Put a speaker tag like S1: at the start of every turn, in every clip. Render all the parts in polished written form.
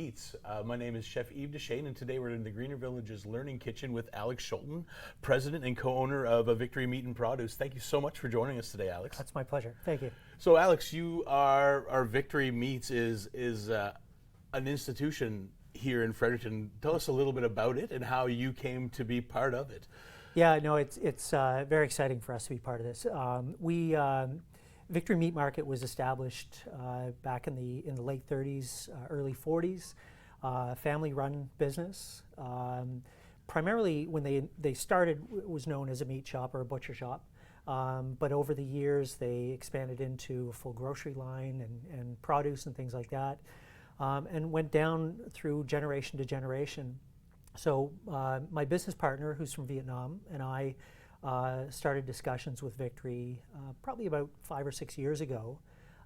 S1: Meats. My name is Chef Yves Dechaine, and today we're in the Greener Villages Learning Kitchen with Alex Schulten, president and co-owner of Victory Meat and Produce. Thank you so much for joining us today, Alex.
S2: That's my pleasure. Thank you.
S1: So, Alex, our Victory Meats is an institution here in Fredericton. Tell us a little bit about it and how you came to be part of it.
S2: Yeah, no, it's very exciting for us to be part of this. Victory Meat Market was established back in the late 30s, early 40s. Family-run business. Primarily, when they started, it was known as a meat shop or a butcher shop. But over the years, they expanded into a full grocery line and produce and things like that, and went down through generation to generation. So my business partner, who's from Vietnam, and I started discussions with Victory probably about 5 or 6 years ago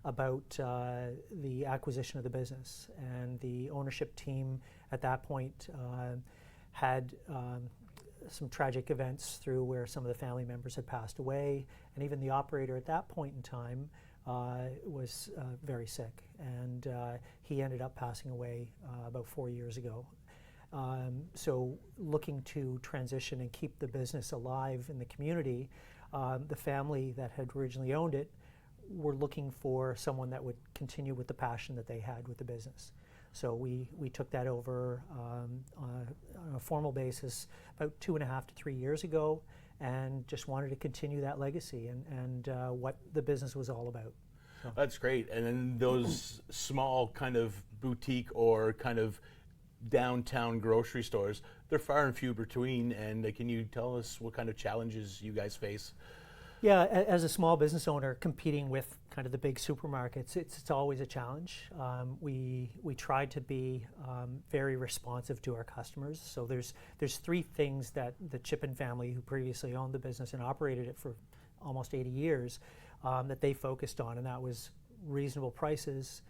S2: about the acquisition of the business. And the ownership team at that point had some tragic events through where some of the family members had passed away, and even the operator at that point in time was very sick, and he ended up passing away about 4 years ago. So looking to transition and keep the business alive in the community, the family that had originally owned it were looking for someone that would continue with the passion that they had with the business. So we took that over on a formal basis about 2.5 to 3 years ago, and just wanted to continue that legacy and what the business was all about. So.
S1: That's great. And then those small kind of boutique or kind of downtown grocery stores, they're far and few between. And can you tell us what kind of challenges you guys face?
S2: Yeah, as a small business owner competing with kind of the big supermarkets, it's always a challenge. We try to be very responsive to our customers. So there's 3 things that the Chippen family, who previously owned the business and operated it for almost 80 years, that they focused on, and that was reasonable prices,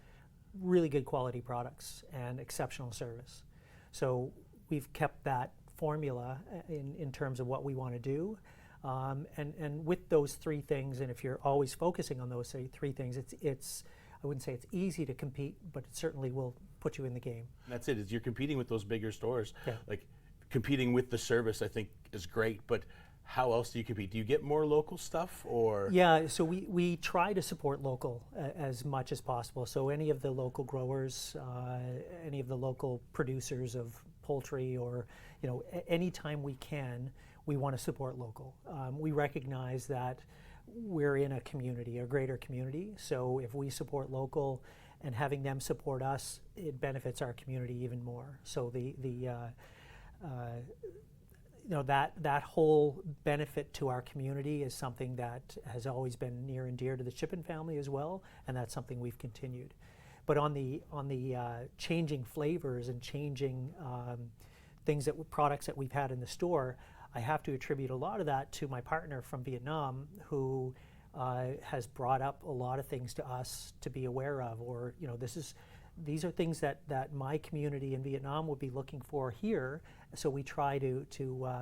S2: really good quality products, and exceptional service. So we've kept that formula in terms of what we want to do. And with those 3 things, and if you're always focusing on those 3 things, it's I wouldn't say it's easy to compete, but it certainly will put you in the game.
S1: That's it. Is you're competing with those bigger stores.
S2: Yeah.
S1: Like competing with the service, I think is great. But how else do you compete? Do you get more local stuff, or?
S2: Yeah, so we try to support local as much as possible. So any of the local growers, any of the local producers of poultry, or anytime we can, we want to support local. We recognize that we're in a community, a greater community. So if we support local and having them support us, it benefits our community even more. So that whole benefit to our community is something that has always been near and dear to the Chippen family as well, and that's something we've continued. But on the changing flavors and changing products that we've had in the store, I have to attribute a lot of that to my partner from Vietnam, who has brought up a lot of things to us to be aware of, or these are things that my community in Vietnam would be looking for here, so we try to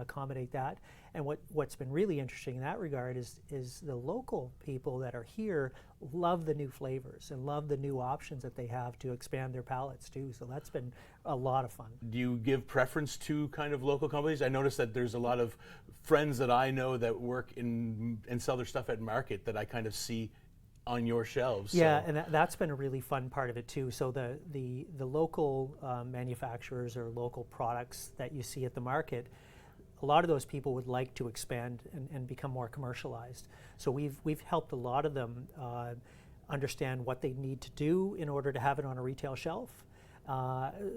S2: accommodate that. And what's been really interesting in that regard is the local people that are here love the new flavors and love the new options that they have to expand their palates too. So that's been a lot of fun.
S1: Do you give preference to kind of local companies? I noticed that there's a lot of friends that I know that work and sell their stuff at market that I kind of see on your shelves.
S2: Yeah, and that's been a really fun part of it too. So the local manufacturers or local products that you see at the market, a lot of those people would like to expand and become more commercialized. So we've helped a lot of them understand what they need to do in order to have it on a retail shelf.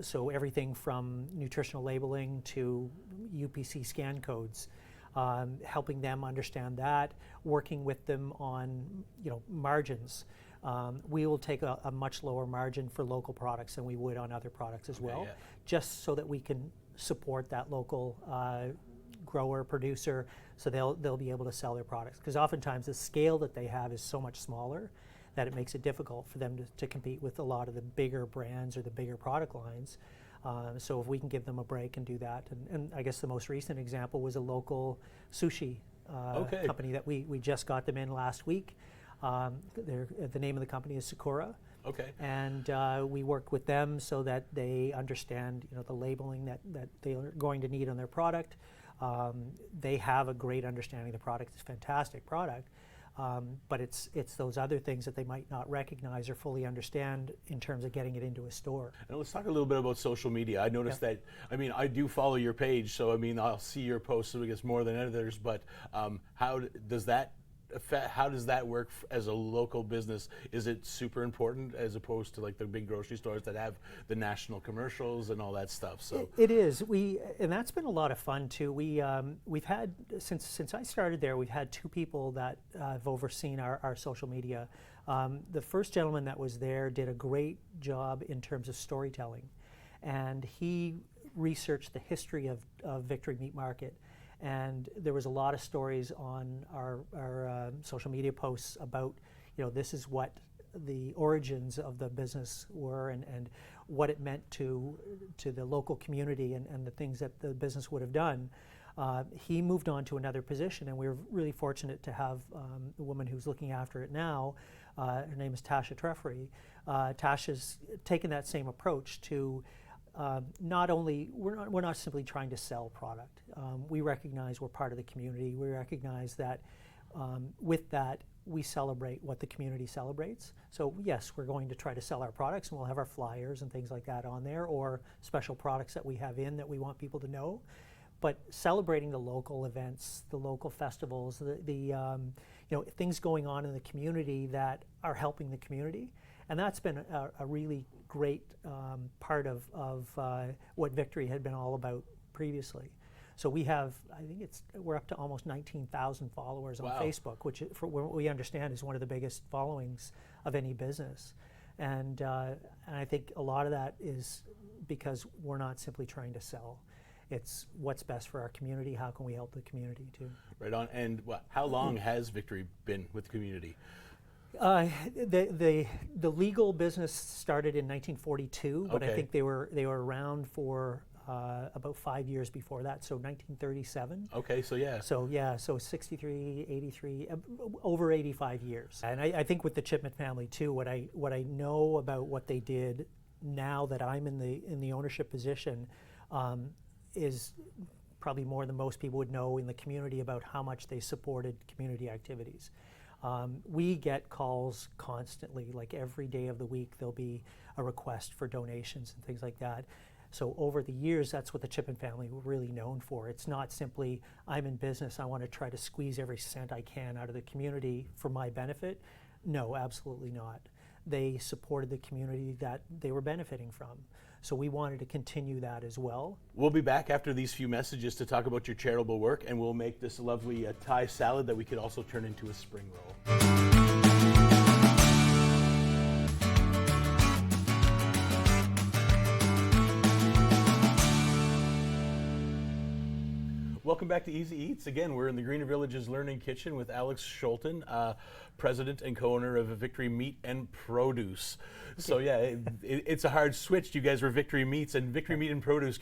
S2: So everything from nutritional labeling to UPC scan codes. Helping them understand that, working with them on margins. We will take a much lower margin for local products than we would on other products as well, just so that we can support that local grower, producer, so they'll be able to sell their products. Because oftentimes the scale that they have is so much smaller that it makes it difficult for them to compete with a lot of the bigger brands or the bigger product lines. So if we can give them a break and do that, and I guess the most recent example was a local sushi company that we just got them in last week. The name of the company is Sakura,
S1: Okay.
S2: And we work with them so that they understand, the labeling that they are going to need on their product. They have a great understanding of the product. It's a fantastic product. But it's those other things that they might not recognize or fully understand in terms of getting it into a store.
S1: And let's talk a little bit about social media. I noticed that, I do follow your page, so I'll see your posts, I guess, more than others, but how does that work as a local business? Is it super important as opposed to like the big grocery stores that have the national commercials and all that stuff? So
S2: it is. And that's been a lot of fun too. We've had since I started there, we've had two people that have overseen our social media. The first gentleman that was there did a great job in terms of storytelling, and he researched the history of Victory Meat Market. And there was a lot of stories on our social media posts about, this is what the origins of the business were and what it meant to the local community and the things that the business would have done. He moved on to another position, and we were really fortunate to have the woman who's looking after it now. Her name is Tasha Treffery. Tasha's taken that same approach to not only, we're not simply trying to sell product. We recognize we're part of the community. We recognize that with that, we celebrate what the community celebrates. So yes, we're going to try to sell our products, and we'll have our flyers and things like that on there, or special products that we have in that we want people to know. But celebrating the local events, the local festivals, the things going on in the community that are helping the community. And that's been a really great part of what Victory had been all about previously. So we have, we're up to almost 19,000 followers on Facebook, which for what we understand is one of the biggest followings of any business. And I think a lot of that is because we're not simply trying to sell. It's what's best for our community. How can we help the community too?
S1: Right on. And how long has Victory been with the community?
S2: The legal business started in 1942, but I think they were around for about 5 years before that, so 1937.
S1: Okay, so yeah.
S2: So 63, 83, over 85 years. And I think with the Chipman family too, what I know about what they did now that I'm in the ownership position is probably more than most people would know in the community about how much they supported community activities. We get calls constantly, like every day of the week there'll be a request for donations and things like that. So over the years, that's what the Chipman family were really known for. It's not simply, I'm in business, I want to try to squeeze every cent I can out of the community for my benefit. No, absolutely not. They supported the community that they were benefiting from. So we wanted to continue that as well.
S1: We'll be back after these few messages to talk about your charitable work, and we'll make this lovely Thai salad that we could also turn into a spring roll. Welcome back to Easy Eats. Again, we're in the Greener Villages Learning Kitchen with Alex Scholten, president and co-owner of Victory Meat and Produce. So yeah, it's a hard switch. You guys were Victory Meats and Victory Meat and Produce.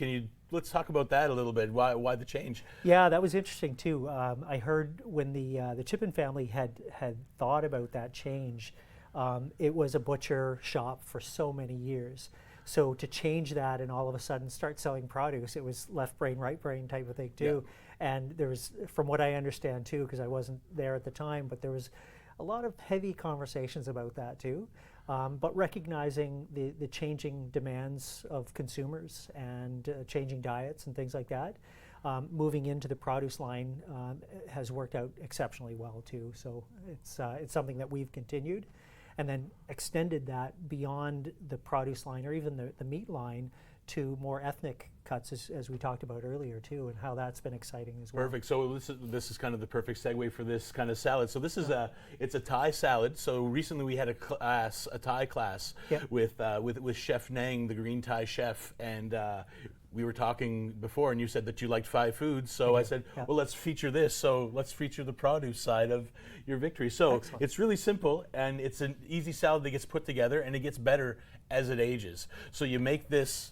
S1: Let's talk about that a little bit. Why the change?
S2: Yeah, that was interesting too. I heard when the Chipman family had thought about that change, it was a butcher shop for so many years. So to change that and all of a sudden start selling produce, it was left brain, right brain type of thing too. Yeah. And there was, from what I understand too, because I wasn't there at the time, but there was a lot of heavy conversations about that too. But recognizing the changing demands of consumers and changing diets and things like that, moving into the produce line has worked out exceptionally well too. So it's something that we've continued. And then extended that beyond the produce line or even the meat line to more ethnic cuts, as we talked about earlier too, and how that's been exciting as well.
S1: Perfect. So this is kind of the perfect segue for this kind of salad. So this is it's a Thai salad. So recently we had a Thai class with Chef Nang, the green Thai chef, and we were talking before, and you said that you liked 5 foods. So I said, well, let's feature this. So let's feature the produce side of your Victory. So
S2: excellent.
S1: It's really simple, and it's an easy salad that gets put together, and it gets better as it ages. So you make this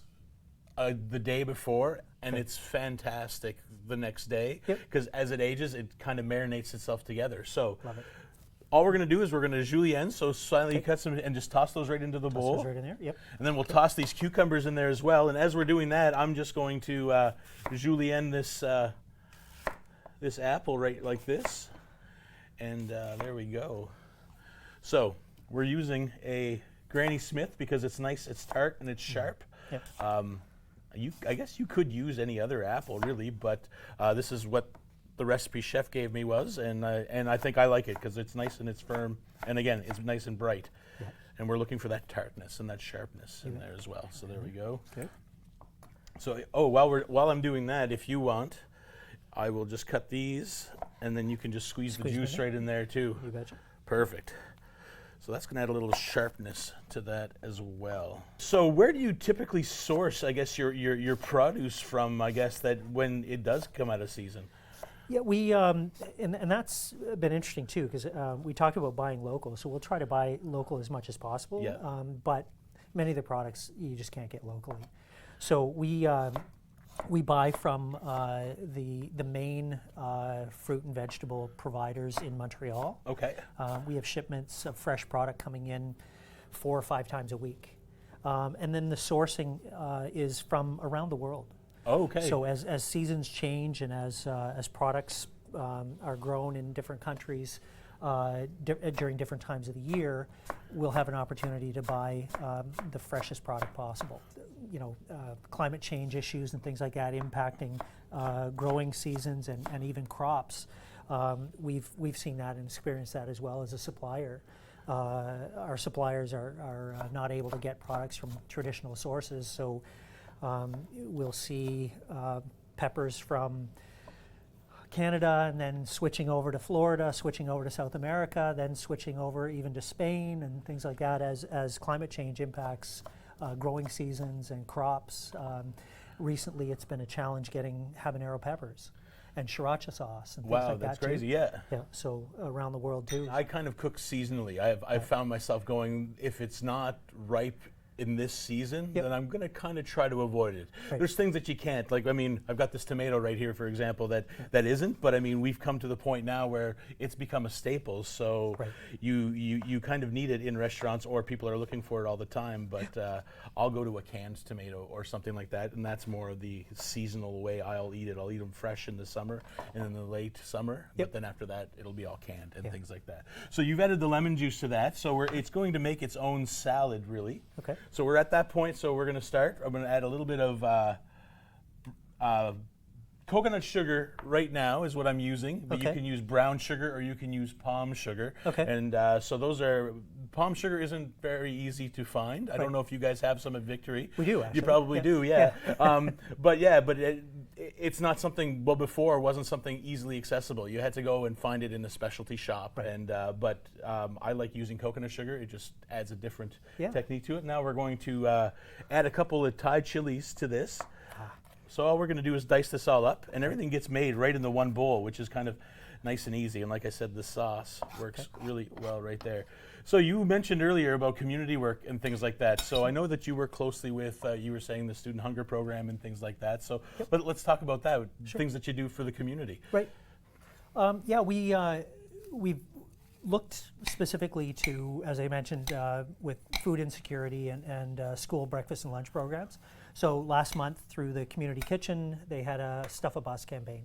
S1: the day before, and it's fantastic the next day, because as it ages, it kind of marinates itself together. So
S2: love it.
S1: all we're going to do is we're going to julienne, so slightly
S2: Okay.
S1: cut some and just toss those right into the bowl.
S2: Those right in there. Yep.
S1: And then we'll toss these cucumbers in there as well. And as we're doing that, I'm just going to julienne this this apple right like this. And there we go. So we're using a Granny Smith because it's nice, it's tart, and it's sharp.
S2: Yep.
S1: I guess you could use any other apple, really, but this is what the recipe chef gave me was, and I think I like it because it's nice and it's firm, and again, it's nice and bright.
S2: Yeah.
S1: And we're looking for that tartness and that sharpness in there as well. So there we go.
S2: Okay.
S1: So while I'm doing that, if you want, I will just cut these, and then you can just squeeze the
S2: Squeeze them
S1: juice
S2: in.
S1: right in there too.
S2: You betcha.
S1: Perfect. So that's going to add a little sharpness to that as well. So where do you typically source, I guess, your produce from, I guess, that when it does come out of season?
S2: Yeah, we and that's been interesting too, because we talked about buying local, so we'll try to buy local as much as possible.
S1: Yeah.
S2: But many of the products you just can't get locally, so we buy from the main fruit and vegetable providers in Montreal.
S1: Okay.
S2: We have shipments of fresh product coming in 4 or 5 times a week, and then the sourcing is from around the world.
S1: Okay.
S2: So as seasons change and as products are grown in different countries during different times of the year, we'll have an opportunity to buy the freshest product possible. You know, climate change issues and things like that impacting growing seasons and even crops. We've seen that and experienced that as well as a supplier. Our suppliers are not able to get products from traditional sources, so we'll see peppers from Canada and then switching over to Florida, switching over to South America, then switching over even to Spain and things like that as climate change impacts growing seasons and crops. Recently it's been a challenge getting habanero peppers and sriracha sauce and things
S1: Wow,
S2: like
S1: that's
S2: that
S1: crazy.
S2: too.
S1: Yeah.
S2: Yeah, so around the world too.
S1: I kind of cook seasonally. I've found myself going, if it's not ripe in this season,
S2: Yep.
S1: then I'm going to kind of try to avoid it.
S2: Right.
S1: There's things that you can't, like, I mean, I've got this tomato right here, for example, that isn't, but I mean, we've come to the point now where it's become a staple, so
S2: Right.
S1: you kind of need it in restaurants, or people are looking for it all the time, but I'll go to a canned tomato or something like that, and that's more of the seasonal way I'll eat it. I'll eat them fresh in the summer and in the late summer,
S2: Yep.
S1: but then after that, it'll be all canned and
S2: Yeah.
S1: things like that. So you've added the lemon juice to that, so it's going to make its own salad, really.
S2: Okay.
S1: So we're at that point, so we're going to start. I'm going to add a little bit of coconut sugar right now is what I'm using, but you
S2: Okay.
S1: can use brown sugar or you can use palm sugar.
S2: Okay.
S1: And so those are, palm sugar isn't very easy to find. I don't know if you guys have some at Victory.
S2: We do, actually.
S1: You probably
S2: Yeah.
S1: do, yeah. But it's not something, well, before it wasn't something easily accessible. You had to go and find it in a specialty shop.
S2: Right.
S1: And I like using coconut sugar. It just adds a different
S2: Yeah.
S1: technique to it. Now we're going to add a couple of Thai chilies to this. So all we're going to do is dice this all up, and everything gets made right in the one bowl, which is kind of nice and easy. And like I said, the sauce works really well right there. So you mentioned earlier about community work and things like that. So I know that you work closely with, you were saying, the Student Hunger Program and things like that. So let's talk about that, things that you do for the community.
S2: Right. We've looked specifically to, as I mentioned, with food insecurity and school breakfast and lunch programs. So last month through the community kitchen, they had a Stuff a Bus campaign.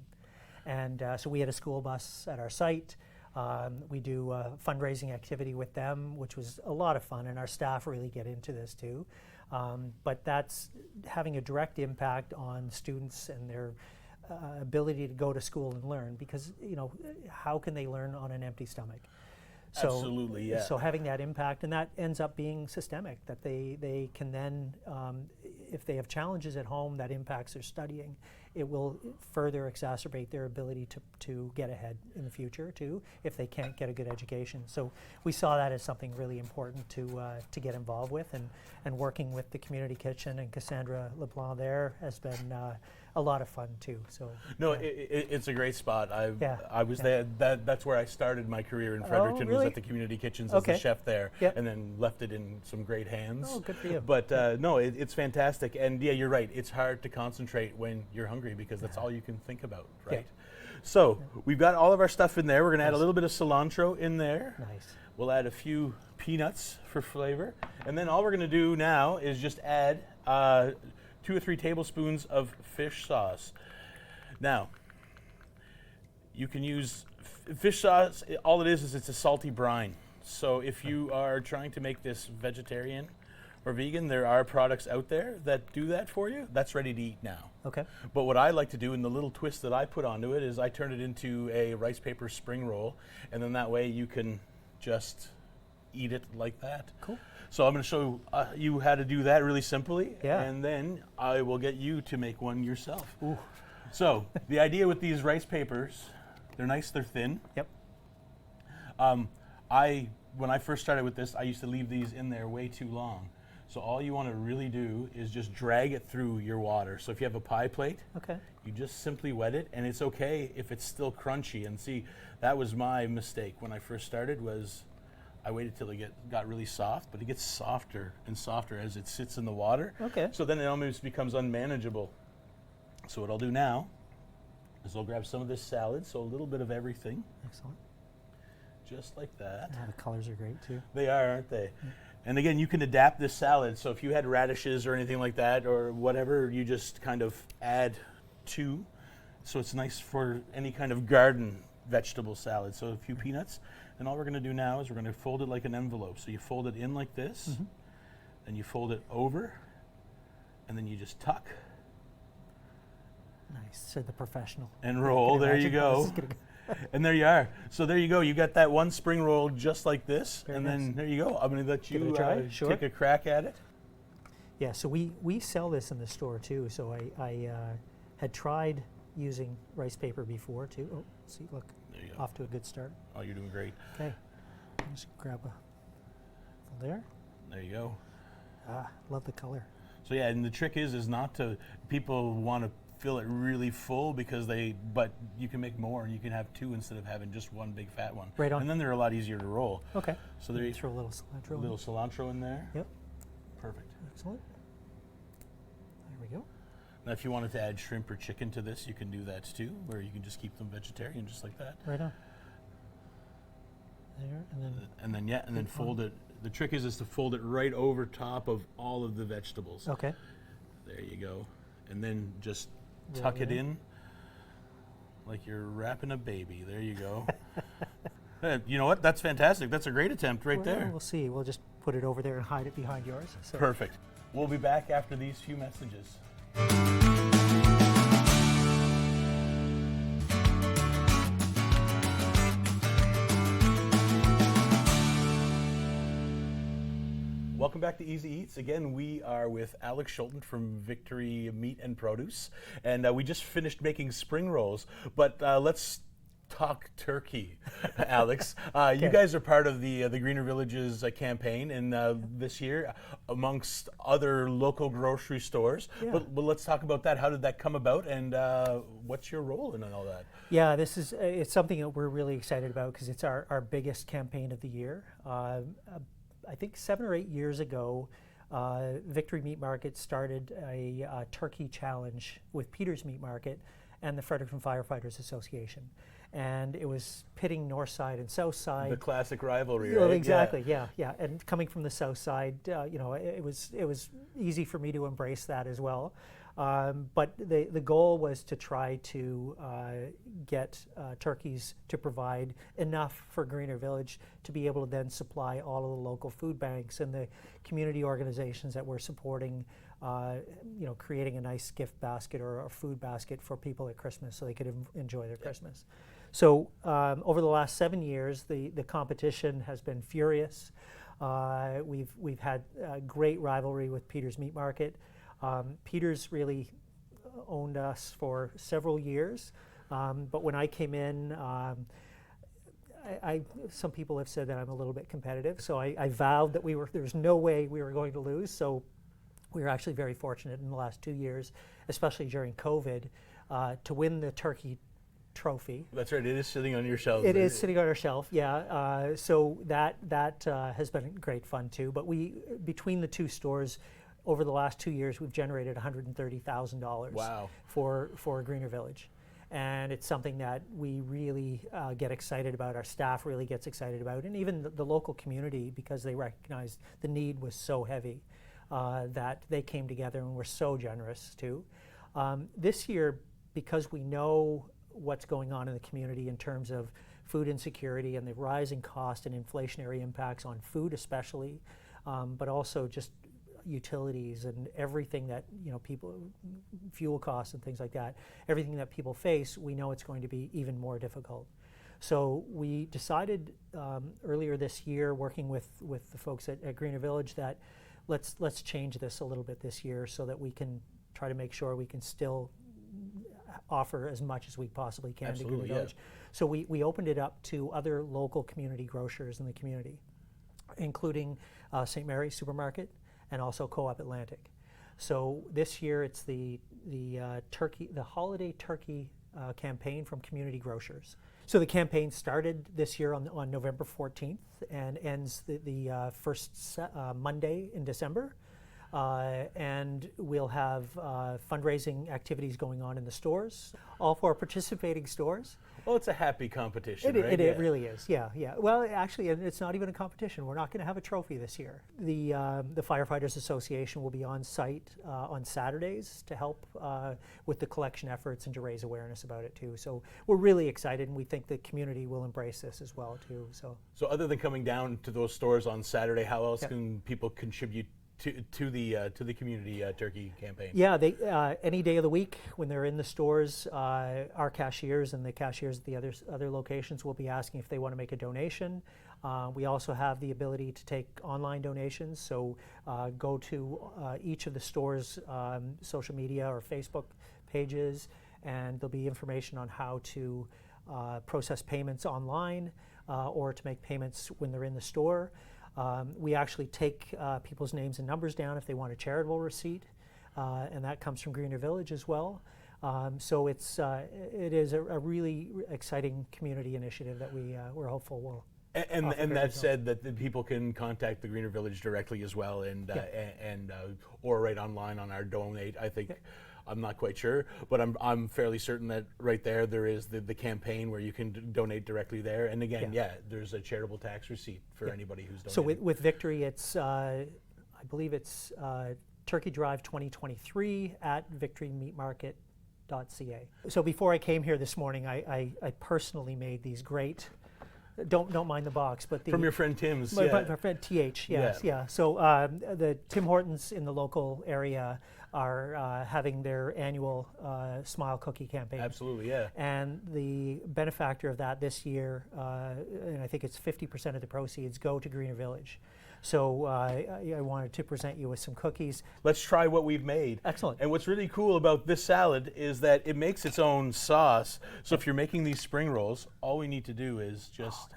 S2: And so we had a school bus at our site. We do a fundraising activity with them, which was a lot of fun, and our staff really get into this too. But that's having a direct impact on students and their ability to go to school and learn, because, you know, how can they learn on an empty stomach? So,
S1: Absolutely, yeah.
S2: So having that impact, and that ends up being systemic, that they can then, if they have challenges at home that impacts their studying, it will further exacerbate their ability to get ahead in the future too, if they can't get a good education. So we saw that as something really important to get involved with, and working with the community kitchen, and Cassandra LeBlanc there has been a lot of fun too. So
S1: No,
S2: yeah.
S1: it's a great spot.
S2: Yeah,
S1: I was
S2: yeah.
S1: there. That's where I started my career in Fredericton. Was
S2: really?
S1: at the community kitchens as the
S2: Okay.
S1: chef there,
S2: Yep.
S1: and then left it in some great hands.
S2: Oh, good for you.
S1: But no, it's fantastic. And yeah, you're right. It's hard to concentrate when you're hungry because that's all you can think about,
S2: Yeah.
S1: right? So we've got all of our stuff in there. We're gonna add a little bit of cilantro in there.
S2: Nice.
S1: We'll add a few peanuts for flavor. And then all we're gonna do now is just add 2 or 3 tablespoons of fish sauce. Now, you can use fish sauce. All it is it's a salty brine. So if you are trying to make this vegetarian or vegan, there are products out there that do that for you. That's ready to eat now.
S2: Okay.
S1: But what I like to do, and the little twist that I put onto it, is I turn it into a rice paper spring roll, and then that way you can just eat it like that.
S2: Cool.
S1: So I'm going to show you how to do that really simply,
S2: Yeah.
S1: and then I will get you to make one yourself.
S2: Ooh.
S1: So the idea with these rice papers, they're nice, they're thin.
S2: Yep.
S1: When I first started with this, I used to leave these in there way too long. So all you want to really do is just drag it through your water. So if you have a pie plate,
S2: Okay.
S1: you just simply wet it, and it's okay if it's still crunchy. And see, that was my mistake when I first started, was I waited till it got really soft, but it gets softer and softer as it sits in the water.
S2: Okay.
S1: So then it almost becomes unmanageable. So what I'll do now is I'll grab some of this salad, so a little bit of everything,
S2: Excellent.
S1: just like that.
S2: Yeah, the colors are great too.
S1: They are, aren't they? And again, you can adapt this salad. So if you had radishes or anything like that or whatever, you just kind of add to. So it's nice for any kind of garden vegetable salad. So a few peanuts. And all we're going to do now is we're going to fold it like an envelope. So you fold it in like this, then you fold it over, and then you just tuck
S2: Nice. Said the professional.
S1: and roll. There you
S2: Imagine how this
S1: go.
S2: is gonna go.
S1: And there you are. So there you go. You got that one spring roll just like this.
S2: Very
S1: and
S2: nice.
S1: then there you go. I'm going to let
S2: Give it a
S1: you
S2: try. Sure.
S1: take a crack at it.
S2: Yeah, so we sell this in the store too. So I had tried using rice paper before too. Oh, see, look,
S1: There you go.
S2: off to a good start.
S1: Oh, you're doing great.
S2: Okay, just grab a there.
S1: There you go.
S2: Ah, love the color.
S1: So yeah, and the trick is not to, people want to fill it really full but you can make more. You can have 2 instead of having just one big fat one.
S2: Right on.
S1: And then they're a lot easier to roll.
S2: Okay.
S1: So there you
S2: Throw a little cilantro.
S1: a
S2: in.
S1: little cilantro in there.
S2: Yep.
S1: Perfect.
S2: Excellent. There we go.
S1: Now if you wanted to add shrimp or chicken to this, you can do that too, where you can just keep them vegetarian just like that.
S2: Right on. There, and then
S1: And then fold it. The trick is to fold it right over top of all of the vegetables.
S2: okay.
S1: There you go. And then just
S2: Roll
S1: tuck
S2: it
S1: it
S2: in.
S1: in like you're wrapping a baby. There you go. You know what? That's fantastic. That's a great attempt right
S2: Well,
S1: there.
S2: We'll see. We'll just put it over there and hide it behind yours. So.
S1: Perfect. We'll be back after these few messages. Welcome back to Easy Eats. Again, we are with Alex Schulten from Victory Meat and Produce, and we just finished making spring rolls. But let's talk turkey, Alex. You guys are part of the Greener Villages campaign, and this year, amongst other local grocery stores.
S2: Yeah.
S1: But let's talk about that. How did that come about, and what's your role in all that?
S2: Yeah, this is it's something that we're really excited about because it's our biggest campaign of the year. I think 7 or 8 years ago, Victory Meat Market started a turkey challenge with Peter's Meat Market and the Fredericton Firefighters Association. And it was pitting north side and south side.
S1: The classic rivalry,
S2: Well,
S1: right?
S2: exactly, yeah. And coming from the south side, it was easy for me to embrace that as well. But the goal was to try to get turkeys to provide enough for Greener Village to be able to then supply all of the local food banks and the community organizations that we're supporting, creating a nice gift basket or a food basket for people at Christmas so they could enjoy their Christmas. So over the last 7 years, the competition has been furious. We've had a great rivalry with Peter's Meat Market. Peter's really owned us for several years, but when I came in, some people have said that I'm a little bit competitive, so I vowed that there was no way we were going to lose. So We were actually very fortunate in the last 2 years, especially during COVID, to win the turkey trophy.
S1: That's right. It is sitting on your shelf.
S2: It is sitting on our shelf, yeah. So that has been great fun too. But between the two stores, over the last 2 years, we've generated $130,000
S1: Wow.
S2: for Greener Village. And it's something that we really get excited about, our staff really gets excited about, and even the local community, because they recognized the need was so heavy that they came together and were so generous too. This year, because we know what's going on in the community in terms of food insecurity and the rising cost and inflationary impacts on food especially, but also just utilities and everything that people, fuel costs and things like that, everything that people face, we know it's going to be even more difficult. So we decided earlier this year, working with the folks at Greener Village, that let's change this a little bit this year so that we can try to make sure we can still offer as much as we possibly can to Greener Village. So we opened it up to other local community grocers in the community, including St. Mary's Supermarket and also Co-op Atlantic. So this year it's the holiday turkey campaign from community grocers. So the campaign started this year on November 14th and ends the first Monday in December. And we'll have fundraising activities going on in the stores, all for participating stores.
S1: Well, it's a happy competition, right?
S2: It really is, yeah. Well, actually, it's not even a competition. We're not going to have a trophy this year. The Firefighters Association will be on site on Saturdays to help with the collection efforts and to raise awareness about it too. So we're really excited, and we think the community will embrace this as well too. So
S1: other than coming down to those stores on Saturday, how else can people contribute to the community turkey campaign?
S2: Yeah, they any day of the week when they're in the stores, our cashiers and the cashiers at the other locations will be asking if they want to make a donation. We also have the ability to take online donations, so go to each of the stores' social media or Facebook pages, and there'll be information on how to process payments online or to make payments when they're in the store. We actually take people's names and numbers down if they want a charitable receipt, and that comes from Greener Village as well. So it is a really exciting community initiative that we're hopeful will.
S1: And that said, that the people can contact the Greener Village directly as well, and or right online on our donate. I think. I'm not quite sure, but I'm fairly certain that right there is the campaign where you can donate directly there. And again, there's a charitable tax receipt for anybody who's donating.
S2: So with Victory, it's I believe it's Turkey Drive 2023 at victorymeatmarket.ca. So before I came here this morning, I personally made these great. Don't mind the box, but
S1: from your friend Tim's.
S2: My friend TH, yes, yeah. So the Tim Hortons in the local area are having their annual Smile Cookie campaign.
S1: Absolutely, yeah.
S2: And the benefactor of that this year, and I think it's 50% of the proceeds, go to Greener Village. So I wanted to present you with some cookies.
S1: Let's try what we've made.
S2: Excellent.
S1: And what's really cool about this salad is that it makes its own sauce. So if you're making these spring rolls, all we need to do is just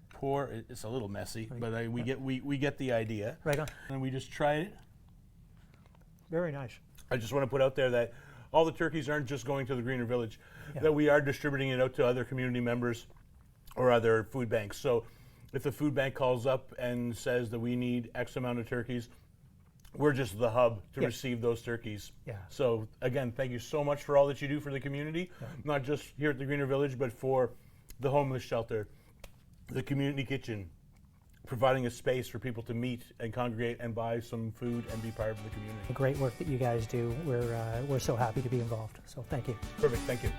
S1: pour. It's a little messy, but we get the idea.
S2: Right on.
S1: And we just try it.
S2: Very nice.
S1: I just want to put out there that all the turkeys aren't just going to the Greener Village, that we are distributing it out to other community members or other food banks. So if the food bank calls up and says that we need X amount of turkeys, we're just the hub to receive those turkeys. Yeah. So again, thank you so much for all that you do for the community, not just here at the Greener Village, but for the homeless shelter, the community kitchen, providing a space for people to meet and congregate and buy some food and be part of the community.
S2: The great work that you guys do, we're so happy to be involved. So thank you.
S1: Perfect, thank you.